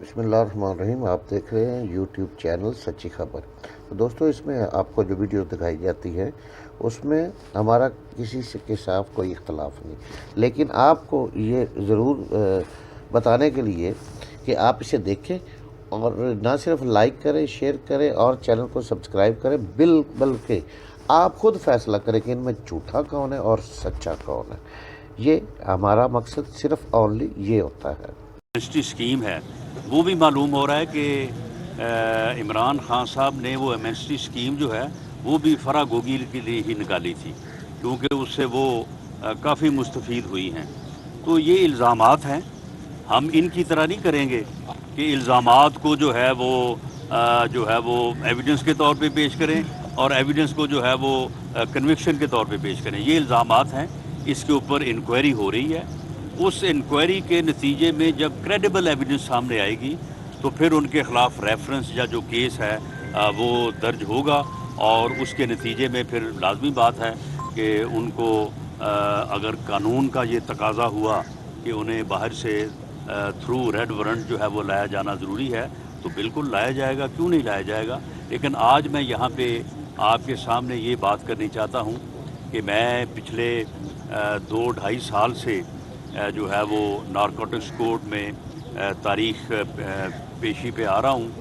बिस्मिल्लाहिर्रहमानिर्रहीम। आप देख रहे हैं यूट्यूब चैनल सच्ची खबर। तो दोस्तों, इसमें आपको जो वीडियो दिखाई जाती है उसमें हमारा किसी से के साथ कोई इख्तलाफ नहीं, लेकिन आपको ये ज़रूर बताने के लिए कि आप इसे देखें और ना सिर्फ लाइक करें, शेयर करें और चैनल को सब्सक्राइब करें, बल्कि आप खुद फैसला करें कि इनमें झूठा कौन है और सच्चा कौन है। ये हमारा मकसद सिर्फ ओनली ये होता है। एमनेस्टी स्कीम है, वो भी मालूम हो रहा है कि इमरान खान साहब ने वो एमनेस्टी स्कीम जो है वो भी फरा गोगी के लिए ही निकाली थी, क्योंकि उससे वो काफ़ी मुस्तफ़ीद हुई हैं। तो ये इल्ज़ामात हैं, हम इनकी तरह नहीं करेंगे कि इल्ज़ामात को जो है वो एविडेंस के तौर पे पेश करें और एविडेंस को जो है वो कन्विक्शन के तौर पे पेश करें। ये इल्ज़ामात हैं, इसके ऊपर इंक्वायरी हो रही है। उस इंक्वायरी के नतीजे में जब क्रेडिबल एविडेंस सामने आएगी तो फिर उनके ख़िलाफ़ रेफरेंस या जो केस है वो दर्ज होगा, और उसके नतीजे में फिर लाजमी बात है कि उनको अगर कानून का ये तकाज़ा हुआ कि उन्हें बाहर से थ्रू रेड वारंट जो है वो लाया जाना ढरूरी है तो बिल्कुल लाया जाएगा, क्यों नहीं लाया जाएगा। लेकिन आज मैं यहाँ पे आपके सामने ये बात करनी चाहता हूँ कि मैं पिछले 2-2.5 साल से जो है वो नारकोटिक्स कोर्ट में तारीख पेशी पे आ रहा हूँ।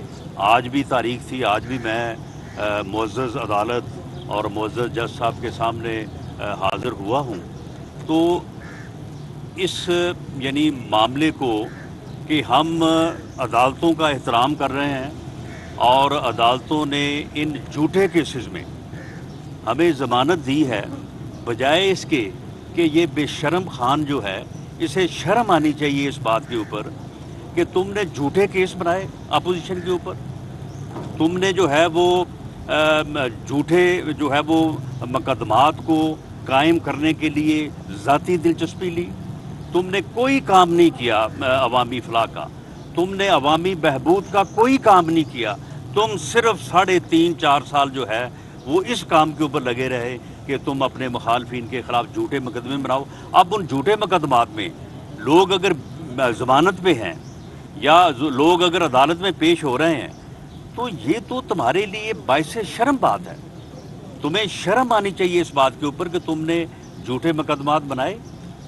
आज भी तारीख थी, आज भी मैं मुअज़्ज़ज़ अदालत और मुअज़्ज़ज़ जज साहब के सामने हाज़िर हुआ हूँ। तो इस यानी मामले को कि हम अदालतों का एहतराम कर रहे हैं और अदालतों ने इन झूठे केसेस में हमें ज़मानत दी है, बजाय इसके कि ये बेशर्म खान जो है इसे शर्म आनी चाहिए इस बात के ऊपर कि तुमने झूठे केस बनाए अपोजिशन के ऊपर। तुमने जो है वो झूठे जो है वो मुकदमात को कायम करने के लिए ज़ाती दिलचस्पी ली। तुमने कोई काम नहीं किया अवामी फलाह का, तुमने अवामी बहबूद का कोई काम नहीं किया। तुम सिर्फ 3.5-4 साल जो है वो इस काम के ऊपर लगे रहे कि तुम अपने मुखालफिन के ख़िलाफ़ झूठे मुकदमे बनाओ। अब उन झूठे मुकदमात में लोग अगर ज़मानत पे हैं या लोग अगर अदालत में पेश हो रहे हैं तो ये तो तुम्हारे लिए बाइस शर्म बात है। तुम्हें शर्म आनी चाहिए इस बात के ऊपर कि तुमने झूठे मुकदमात बनाए,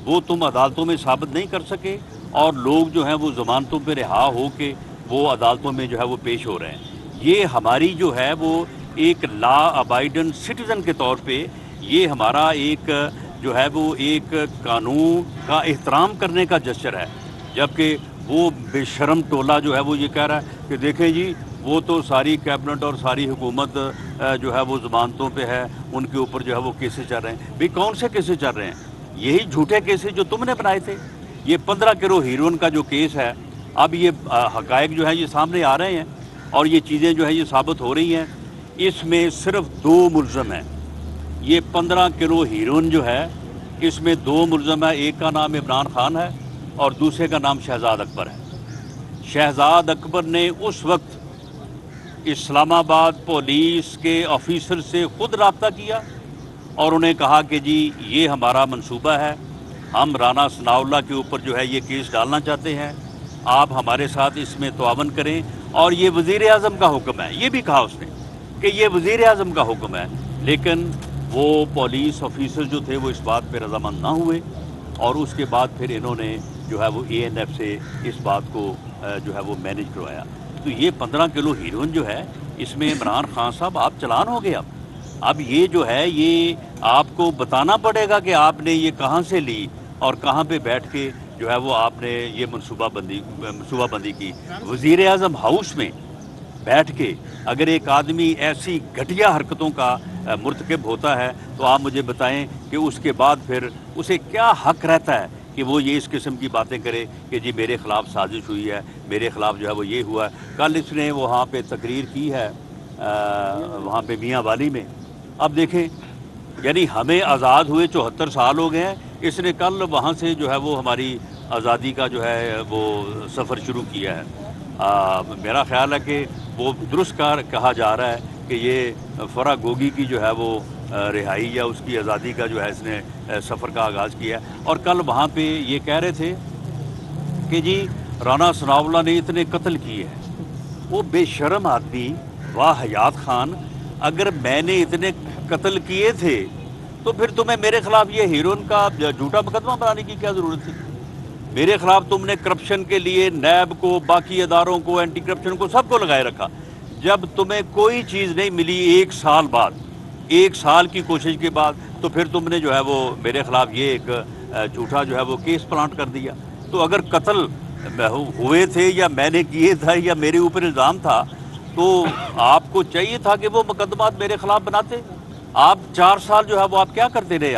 वो तुम अदालतों में साबित नहीं कर सके और लोग जो हैं वो ज़मानतों पे रिहा हो के वो अदालतों में जो है वो पेश हो रहे हैं। ये हमारी जो है वो एक लॉ अबाइडेंट सिटीज़न के तौर पे ये हमारा एक जो है वो एक कानून का एहतराम करने का जस्चर है। जबकि वो बेशर्म टोला जो है वो ये कह रहा है कि देखें जी वो तो सारी कैबिनेट और सारी हुकूमत जो है वो ज़मानतों पे है, उनके ऊपर जो है वो केसेस चल रहे हैं। भाई कौन से केसेस चल रहे हैं? यही झूठे केसेस जो तुमने बनाए थे। ये 15 किलो हीरोइन का जो केस है, अब ये हकायक जो है ये सामने आ रहे हैं और ये चीज़ें जो है ये साबित हो रही हैं। इसमें सिर्फ 2 मुलज़म हैं। ये 15 किलो हीरोइन जो है इसमें 2 मुलज़म है, एक का नाम इमरान खान है और दूसरे का नाम शहजाद अकबर है। शहजाद अकबर ने उस वक्त इस्लामाबाद पुलिस के ऑफिसर से ख़ुद रब्ता किया और उन्हें कहा कि जी ये हमारा मंसूबा है, हम राना सनाउल्लाह के ऊपर जो है ये केस डालना चाहते हैं, आप हमारे साथ इसमें तआवन करें। और ये वज़ीर आज़म का हुक्म है, ये भी कहा उसने कि ये वज़ीर आज़म का हुक्म है। लेकिन वो पुलिस ऑफिसर जो थे वो इस बात पर रज़ामंद ना हुए और उसके बाद फिर इन्होंने जो है वो ANF से इस बात को जो है वो मैनेज करवाया। तो ये 15 किलो हीरोइन जो है इसमें इमरान खान साहब आप चलान हो गए। अब ये जो है ये आपको बताना पड़ेगा कि आपने ये कहाँ से ली और कहाँ पे बैठ के जो है वो आपने ये मनसूबाबंदी की। वज़ीर आज़म हाउस में बैठ के अगर एक आदमी ऐसी घटिया हरकतों का मुर्तकब होता है तो आप मुझे बताएं कि उसके बाद फिर उसे क्या हक रहता है कि वो ये इस किस्म की बातें करे कि जी मेरे ख़िलाफ़ साजिश हुई है, मेरे ख़िलाफ़ जो है वो ये हुआ है। कल इसने वहाँ पे तकरीर की है वहाँ पे मियाँ वाली में। अब देखें, यानी हमें आज़ाद हुए 74 साल हो गए हैं, इसने कल वहाँ से जो है वो हमारी आज़ादी का जो है वो सफ़र शुरू किया है। मेरा ख़्याल है कि वो दुरुस्त कहा जा रहा है कि ये फरा गोगी की जो है वो रिहाई या उसकी आज़ादी का जो है इसने सफ़र का आगाज़ किया। और कल वहाँ पे ये कह रहे थे कि जी رانا ثناءاللہ نے اتنے قتل کیے ہیں، وہ بے شرم آدمی واہ حیات خان، اگر میں نے اتنے قتل کیے تھے تو پھر تمہیں میرے خلاف یہ ہیروئن کا جھوٹا مقدمہ بنانے کی کیا ضرورت تھی؟ میرے خلاف تم نے کرپشن کے لیے نیب کو، باقی اداروں کو، اینٹی کرپشن کو، سب کو لگائے رکھا۔ جب تمہیں کوئی چیز نہیں ملی 1 سال بعد، 1 سال کی کوشش کے بعد، تو پھر تم نے جو ہے وہ میرے خلاف یہ ایک جھوٹا جو ہے وہ کیس پلانٹ کر دیا۔ تو اگر قتل ہوئے تھے یا میں نے کیے تھا یا میرے اوپر الزام تھا تو آپ کو چاہیے تھا کہ وہ مقدمات میرے خلاف بناتے۔ آپ 4 سال جو ہے وہ آپ کیا کرتے رہے؟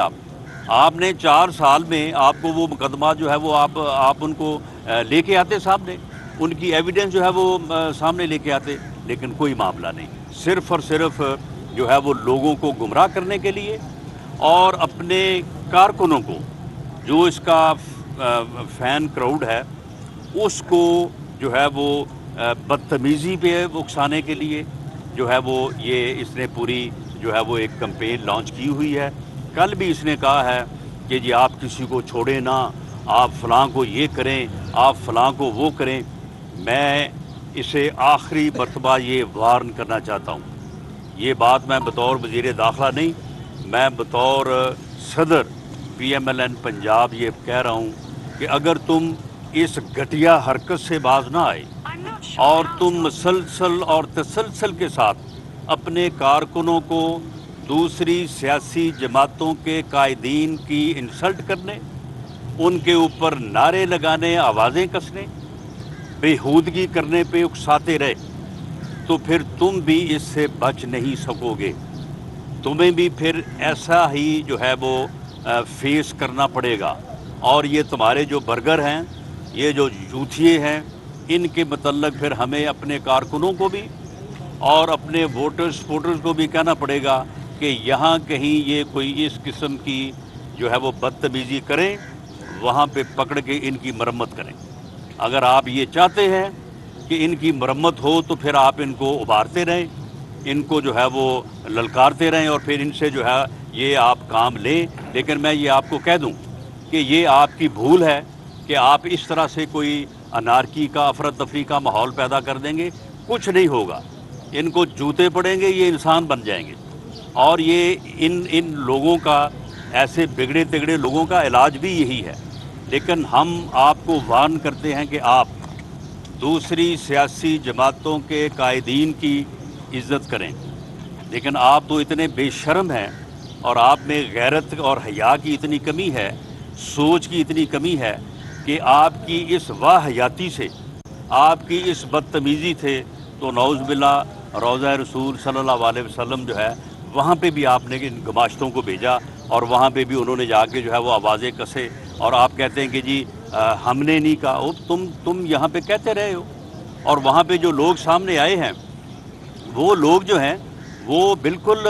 آپ نے 4 سال میں آپ کو وہ مقدمات جو ہے وہ آپ ان کو لے کے آتے سامنے، ان کی ایویڈنس جو ہے وہ سامنے لے کے آتے، لیکن کوئی معاملہ نہیں، صرف اور صرف جو ہے وہ لوگوں کو گمراہ کرنے کے لیے اور اپنے کارکنوں کو، جو اس کا فین کراؤڈ ہے، اس کو جو ہے وہ بدتمیزی پہ اکسانے کے لیے جو ہے وہ یہ اس نے پوری جو ہے وہ ایک کمپین لانچ کی ہوئی ہے۔ کل بھی اس نے کہا ہے کہ جی آپ کسی کو چھوڑیں نہ، آپ فلاں کو یہ کریں، آپ فلاں کو وہ کریں۔ میں اسے آخری مرتبہ یہ وارن کرنا چاہتا ہوں، یہ بات میں بطور وزیر داخلہ نہیں، میں بطور صدر PMLN پنجاب یہ کہہ رہا ہوں کہ اگر تم اس گھٹیا حرکت سے باز نہ آئے اور تم مسلسل اور تسلسل کے ساتھ اپنے کارکنوں کو دوسری سیاسی جماعتوں کے قائدین کی انسلٹ کرنے، ان کے اوپر نعرے لگانے، آوازیں کسنے، بےہودگی کرنے پہ اکساتے رہے، تو پھر تم بھی اس سے بچ نہیں سکو گے۔ تمہیں بھی پھر ایسا ہی جو ہے وہ فیس کرنا پڑے گا۔ اور یہ تمہارے جو برگر ہیں، یہ جو جوتھیے ہیں، ان کے متعلق پھر ہمیں اپنے کارکنوں کو بھی اور اپنے سپورٹرز کو بھی کہنا پڑے گا کہ یہاں کہیں یہ کوئی اس قسم کی جو ہے وہ بدتمیزی کریں، وہاں پہ پکڑ کے ان کی مرمت کریں۔ اگر آپ یہ چاہتے ہیں کہ ان کی مرمت ہو تو پھر آپ ان کو ابھارتے رہیں، ان کو جو ہے وہ للکارتے رہیں اور پھر ان سے جو ہے یہ آپ کام لیں۔ لیکن میں یہ آپ کو کہہ دوں کہ یہ آپ کی بھول ہے کہ آپ اس طرح سے کوئی انارکی کا، افراتفری کا ماحول پیدا کر دیں گے۔ کچھ نہیں ہوگا، ان کو جوتے پڑیں گے، یہ انسان بن جائیں گے۔ اور یہ ان لوگوں کا، ایسے بگڑے تگڑے لوگوں کا علاج بھی یہی ہے۔ لیکن ہم آپ کو وارن کرتے ہیں کہ آپ دوسری سیاسی جماعتوں کے قائدین کی عزت کریں، لیکن آپ تو اتنے بے شرم ہیں اور آپ میں غیرت اور حیا کی اتنی کمی ہے، سوچ کی اتنی کمی ہے کہ آپ کی اس واہیاتی سے، آپ کی اس بدتمیزی سے تو نعوذ باللہ روضہ رسول صلی اللہ علیہ وسلم جو ہے وہاں پہ بھی آپ نے ان گماشتوں کو بھیجا اور وہاں پہ بھی انہوں نے جا کے جو ہے وہ آوازیں کسے، اور آپ کہتے ہیں کہ جی ہم نے نہیں کہا۔ وہ تم یہاں پہ کہتے رہے ہو، اور وہاں پہ جو لوگ سامنے آئے ہیں وہ لوگ جو ہیں وہ بالکل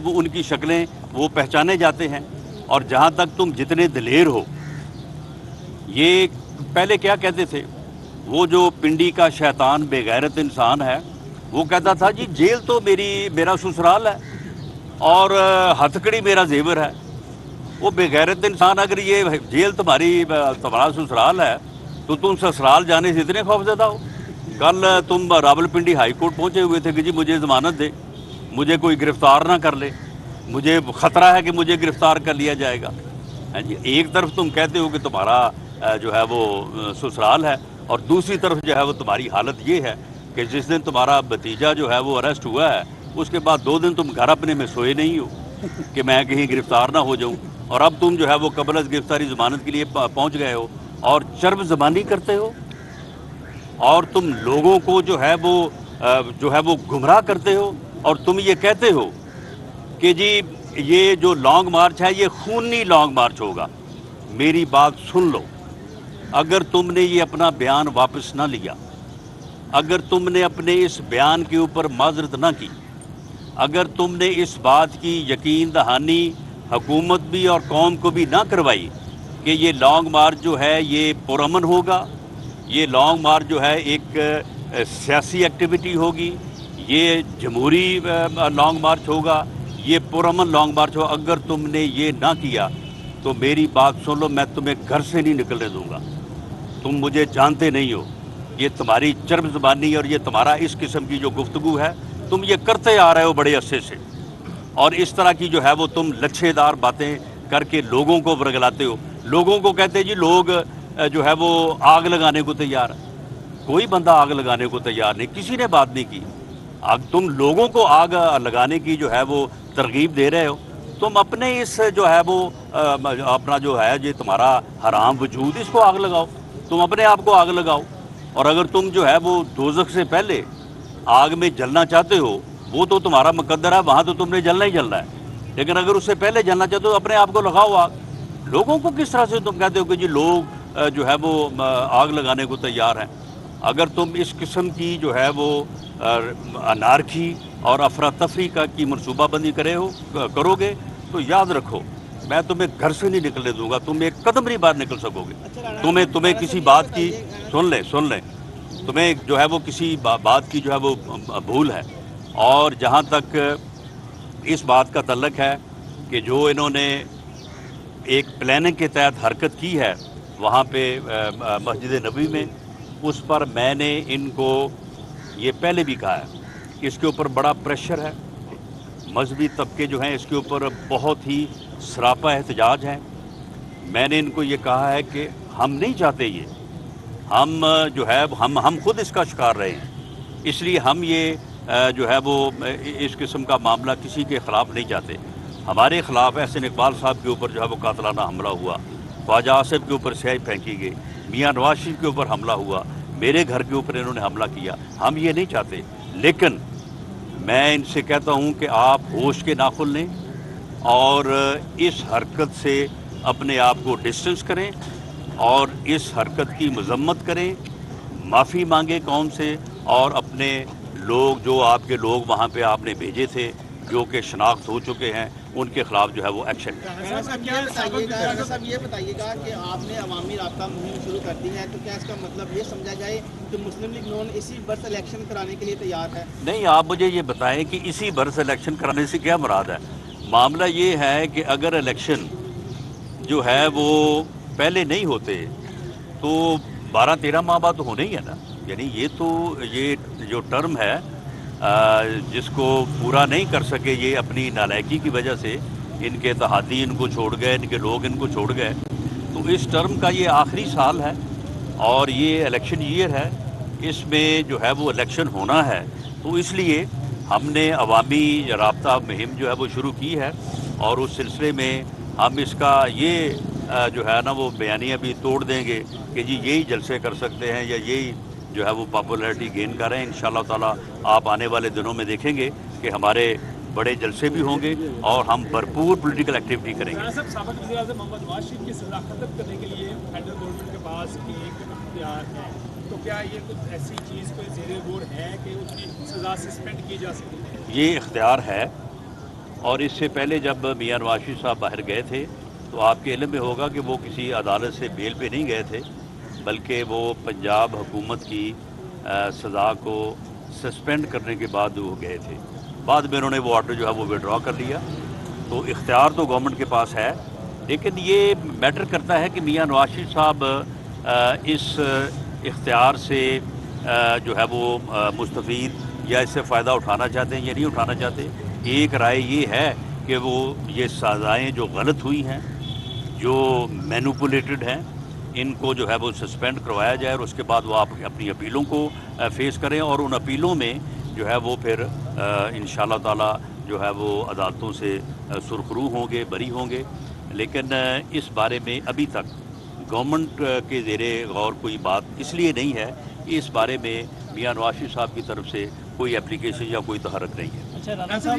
ان کی شکلیں وہ پہچانے جاتے ہیں۔ اور جہاں تک تم جتنے دلیر ہو، یہ پہلے کیا کہتے تھے، وہ جو پنڈی کا شیطان بے غیرت انسان ہے وہ کہتا تھا جی جیل تو میرا سسرال ہے اور ہتھکڑی میرا زیور ہے۔ وہ بے غیرت انسان، اگر یہ جیل تمہارا سسرال ہے تو تم سسرال جانے سے اتنے خوفزدہ ہو؟ کل تم راول پنڈی ہائی کورٹ پہنچے ہوئے تھے کہ جی مجھے ضمانت دے، مجھے کوئی گرفتار نہ کر لے، مجھے خطرہ ہے کہ مجھے گرفتار کر لیا جائے گا۔ جی ایک طرف تم کہتے ہو کہ تمہارا جو ہے وہ سسرال ہے، اور دوسری طرف جو ہے وہ تمہاری حالت یہ ہے کہ جس دن تمہارا بھتیجا جو ہے وہ اریسٹ ہوا ہے اس کے بعد 2 دن تم گھر اپنے میں سوئے نہیں ہو کہ میں کہیں گرفتار نہ ہو جاؤں، اور اب تم جو ہے وہ قبل از گرفتاری ضمانت کے لیے پہنچ گئے ہو اور چرب زبانی کرتے ہو، اور تم لوگوں کو جو ہے وہ گمراہ کرتے ہو، اور تم یہ کہتے ہو کہ جی یہ جو لانگ مارچ ہے یہ خونی لانگ مارچ ہوگا۔ میری بات سن لو، اگر تم نے یہ اپنا بیان واپس نہ لیا، اگر تم نے اپنے اس بیان کے اوپر معذرت نہ کی، اگر تم نے اس بات کی یقین دہانی حکومت بھی اور قوم کو بھی نہ کروائی کہ یہ لانگ مارچ جو ہے یہ پرامن ہوگا، یہ لانگ مارچ جو ہے ایک سیاسی ایکٹیویٹی ہوگی، یہ جمہوری لانگ مارچ ہوگا، یہ پرامن لانگ مارچ ہوگا، اگر تم نے یہ نہ کیا تو میری بات سن لو، میں تمہیں گھر سے نہیں نکلنے دوں گا۔ तुम मुझे जानते नहीं हो, ये तुम्हारी चर्म ज़बानी और ये तुम्हारा इस किस्म की जो गुफ्तगू है, तुम ये करते आ रहे हो बड़े अरसे से, और इस तरह की जो है वो तुम लच्छेदार बातें करके लोगों को वर्गलाते हो। लोगों को कहते हैं जी लोग जो है वो आग लगाने को तैयार है। कोई बंदा आग लगाने को तैयार नहीं, किसी ने बात नहीं की। आग, तुम लोगों को आग लगाने की जो है वो तरगीब दे रहे हो। तुम अपने इस जो है वो अपना जो है ये तुम्हारा हराम वजूद, इसको आग लगाओ, तुम अपने आप को आग लगाओ। और अगर तुम जो है वो दोज़ख से पहले आग में जलना चाहते हो, वो तो तुम्हारा मुकद्दर है, वहाँ तो तुमने जलना ही जलना है। लेकिन अगर उससे पहले जलना चाहते हो अपने आप को लगाओ आग। लोगों को किस तरह से तुम कहते हो कि जी लोग जो है वो आग लगाने को तैयार हैं। अगर तुम इस किस्म की जो है वो अनारकी और अफरा तफरी की मनसूबाबंदी करोगे तो याद रखो मैं तुम्हें घर से नहीं निकलने दूंगा, तुम एक कदम नहीं बाहर निकल सकोगे। तुम्हें किसी बात की सुन ले तुम्हें जो है वो किसी बात की जो है वो भूल है। और जहाँ तक इस बात का तल्लक है कि जो इन्होंने एक प्लानिंग के तहत हरकत की है वहाँ पे मस्जिद नबी में, उस पर मैंने इनको ये पहले भी कहा है कि इसके ऊपर बड़ा प्रेशर है, मजहबी तबके जो हैं इसके ऊपर बहुत ही सरापा एहतजाज है। मैंने इनको ये कहा है कि हम नहीं चाहते ये, हम जो है हम खुद इसका शिकार रहे हैं, इसलिए हम ये जो है वो इस किस्म का मामला किसी के ख़िलाफ़ नहीं चाहते। हमारे ख़िलाफ़ एहसन इकबाल साहब के ऊपर जो है वो कातलाना हमला हुआ, ख्वाजा आसिफ के ऊपर स्याही फेंकी गई, मियाँ नवाज शरीफ के ऊपर हमला हुआ, मेरे घर के ऊपर इन्होंने हमला किया। हम ये नहीं चाहते, लेकिन मैं इनसे कहता हूँ कि आप होश के नाखुन लें और इस हरकत से अपने आप को डिस्टेंस करें और इस हरकत की मजम्मत करें, माफ़ी मांगे कौम से, और अपने लोग जो आपके लोग वहाँ पे आपने भेजे थे जो कि शनाख्त हो चुके हैं उनके खिलाफ जो है वो एक्शन। साहब ये बताइएगा कि आपने अवामी राब्ता मुहिम शुरू कर दी है, तो क्या इसका मतलब ये समझा जाए कि मुस्लिम लीग नून इसी बर्स इलेक्शन कराने के लिए तैयार है? नहीं, आप मुझे ये बताएं कि इसी बर्स इलेक्शन कराने से क्या मुराद है। मामला ये है कि अगर इलेक्शन जो है वो पहले नहीं होते तो 12-13 माह बाद तो होने ही है ना। यानी ये जो टर्म है जिसको पूरा नहीं कर सके ये अपनी नालायकी की वजह से, इनके इत्तेहादी इनको छोड़ गए, इनके लोग इनको छोड़ गए, तो इस टर्म का ये आखिरी साल है और ये इलेक्शन ईयर है, इसमें जो है वो इलेक्शन होना है। तो इसलिए हमने अवामी राब्ता मुहिम जो है वो शुरू की है और उस सिलसिले में हम इसका ये जो है ना वो बयानियाँ भी तोड़ देंगे कि जी यही जलसे कर सकते हैं या यही जो है वो पॉपुलैरिटी गेन कर रहे हैं। इंशाअल्लाह ताला आप आने वाले दिनों में देखेंगे कि हमारे बड़े जलसे भी होंगे और हम भरपूर पॉलिटिकल एक्टिविटी करेंगे। साबिक़ वज़ीर-ए-आज़म मोहम्मद नवाज शरीफ की सज़ा खत्म करने के लिए फेडरल गवर्नमेंट के पास एक इख्तियार है, तो क्या ये कुछ ऐसी चीज़ कोई ज़ेरे गौर है कि उसकी सज़ा सस्पेंड की जा सकती है? ये इख्तियार है और इससे पहले जब मियाँ नवाज शरीफ साहब बाहर गए थे तो आपके इल्म में होगा कि वो किसी अदालत से बेल पे नहीं गए थे, बल्कि वो पंजाब हुकूमत की सज़ा को सस्पेंड करने के बाद वो गए थे। बाद में उन्होंने वो ऑर्डर जो है वो विड्रॉ कर लिया। तो इख्तियार तो गवर्नमेंट के पास है, लेकिन ये मैटर करता है कि मियाँ नवाज शरीफ साहब इस इख्तियार से जो है वो मुस्तफ़ीद या इससे फ़ायदा उठाना चाहते हैं या नहीं उठाना चाहते। एक राय ये है कि वो ये सज़ाएँ जो गलत हुई हैं, जो मैनिपुलेटेड हैं, इनको जो है वो सस्पेंड करवाया जाए और उसके बाद वो आप अपनी अपीलों को फेस करें और उन अपीलों में जो है वो फिर इंशाअल्लाह ताला जो है वो अदालतों से सुरखरू होंगे, बरी होंगे। लेकिन इस बारे में अभी तक गवर्नमेंट के ज़ेरे गौर कोई बात इसलिए नहीं है कि इस बारे में मियाँ नवाज शरीफ साहब की तरफ से कोई एप्लीकेशन या कोई तहरक नहीं है। अच्छा, राना साहब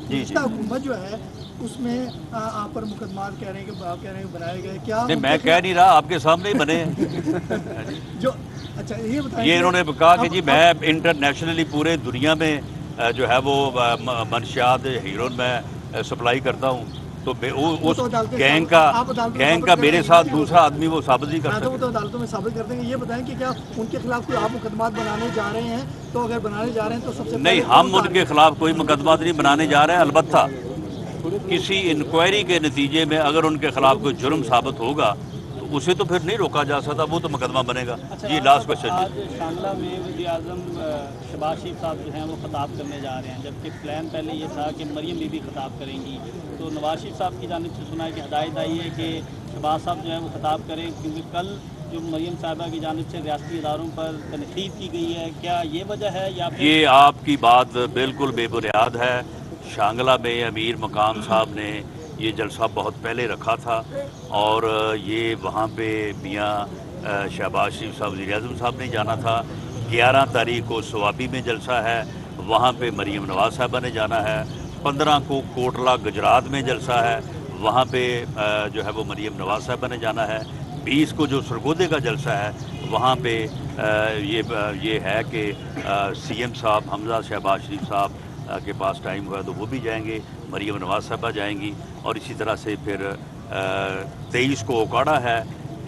गुज़श्ता हुकूमत जो है उसमें आप पर मुकदमा कह रहे हैं कि आप कह रहे हैं बनाए गए, क्या नहीं, मैं कह नहीं रहा, आपके सामने ही बने हैं। जो अच्छा ये बताइए, ये इन्होंने कहा कि जी मैं इंटरनेशनली पूरे दुनिया में जो है वो मंशियात हीरोइन में सप्लाई करता हूँ, तो उस गैंग का मेरे साथ दूसरा आदमी वो साबित नहीं कर सकता। वो तो अदालतों में साबित कर देंगे। ये बताएं कि क्या उनके खिलाफ कोई आप मुकदमा बनाने जा रहे हैं? तो अगर बनाने जा रहे हैं तो सबसे नहीं, हम उनके खिलाफ कोई मुकदमा नहीं बनाने जा रहे हैं। अलबत्ता किसी इंक्वायरी के नतीजे में अगर उनके खिलाफ कोई जुर्म साबित होगा तो उसे तो फिर नहीं रोका जा सकता, वो तो मुकदमा बनेगा। ये लास्ट क्वेश्चन। आज शांगला में वज़ीर-ए-आज़म शहबाज शरीफ साहब जो हैं वो खिताब करने जा रहे हैं, जबकि प्लान पहले ये था कि मरियम बीबी खिताब करेंगी। तो नवाज शरीफ साहब की जानिब से सुना है कि हदायत आई है कि शहबाज साहब जो है वो खिताब करें, क्योंकि कल जो मरियम साहिबा की जानिब से रियासती इदारों पर तनकीद की गई है, क्या ये वजह है या फिर? ये आपकी बात बिल्कुल बेबुनियाद है। शांगला में अमीर मकाम साहब ने ये जलसा बहुत पहले रखा था और ये वहाँ पे मियाँ शहबाज शरीफ साहब वज़ीर-ए-आज़म साहब ने जाना था। 11 तारीख को सवाबी में जलसा है, वहाँ पे मरियम नवाज साहबा ने जाना है। 15 को कोटला गुजरात में जलसा है, वहाँ पे जो है वो मरियम नवाज साहबा ने जाना है। 20 को जो सरगोदे का जलसा है वहाँ पे ये है कि CM साहब हमजा शहबाज शरीफ साहब के पास टाइम हुआ तो वो भी जाएंगे, मरियम नवाज साहबा जाएंगी और इसी तरह से फिर 23 को ओकाड़ा है,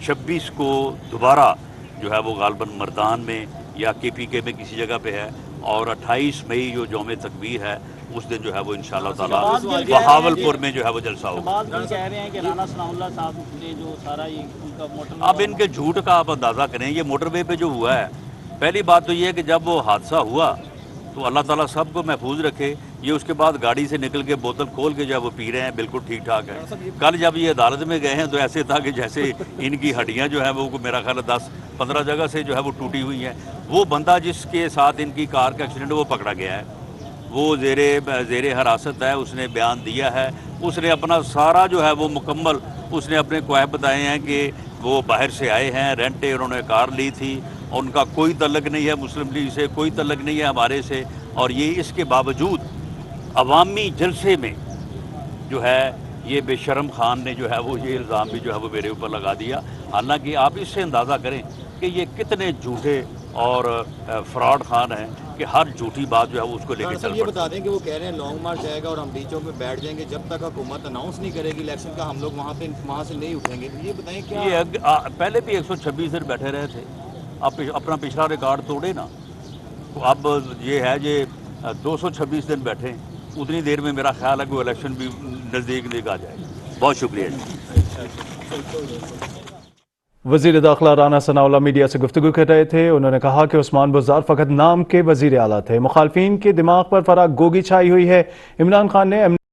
26 को दोबारा जो है वो गालबन मर्दान में या KPK में किसी जगह पे है और 28 मई जो यौम तकबीर है उस दिन जो है वो इंशाअल्लाह ताला बहावलपुर में जो है वो जलसा होगा। शहबाज भी कह रहे हैं कि राना सनाउल्लाह साहब ने जो सारा ये उनका मोटर, अब इनके झूठ का आप अंदाज़ा करें। ये मोटरवे पे जो हुआ है, पहली बात तो ये है कि जब वो हादसा हुआ तो अल्लाह ताला सबको महफूज रखे। ये उसके बाद गाड़ी से निकल के बोतल खोल के जो है वो पी रहे हैं, बिल्कुल ठीक ठाक है। कल जब ये अदालत में गए हैं तो ऐसे था कि जैसे इनकी हड्डियां जो है वो मेरा ख्याल 10-15 जगह से जो है वो टूटी हुई हैं। वो बंदा जिसके साथ इनकी कार का एक्सीडेंट वो पकड़ा गया है, वो ज़ेरे हिरासत है, उसने बयान दिया है। उसने अपना सारा जो है वो मुकम्मल उसने अपने क्वाह बताए हैं कि वो बाहर से आए हैं, रेंटे उन्होंने कार ली थी, उनका कोई तल्लक नहीं है मुस्लिम लीग से, कोई तल्लक नहीं है हमारे से। और ये इसके बावजूद अवामी जलसे में जो है ये बेशरम खान ने जो है वो ये इल्ज़ाम भी जो है वो मेरे ऊपर लगा दिया। हालांकि आप इससे अंदाज़ा करें कि ये कितने झूठे और फ्रॉड खान हैं कि हर झूठी बात जो है वो उसको लेके चल ये बता दें कि वो कह रहे हैं लॉन्ग मार्च आएगा और हम बीचों पे बैठ जाएंगे जब तक हुकूमत अनाउंस नहीं करेगी इलेक्शन का, हम लोग वहाँ से नहीं उठेंगे। तो ये बताएं क्या ये पहले भी 126 दिन बैठे रहे थे, आप अपना पिछला रिकॉर्ड तोड़े ना। तो अब ये है ये 226 दिन बैठे, उतनी देर में मेरा ख्याल है कि वो इलेक्शन भी नज़दीक आ जाएगा। बहुत शुक्रिया जी। वज़ीर दाखिला राना सनाउल्लाह मीडिया से गुफ्तगू कर रहे थे। उन्होंने कहा कि उस्मान बुज़दार फ़कत नाम के वज़ीर आला थे, मुखालफिन के दिमाग पर फराग गोगी छाई हुई है। इमरान खान ने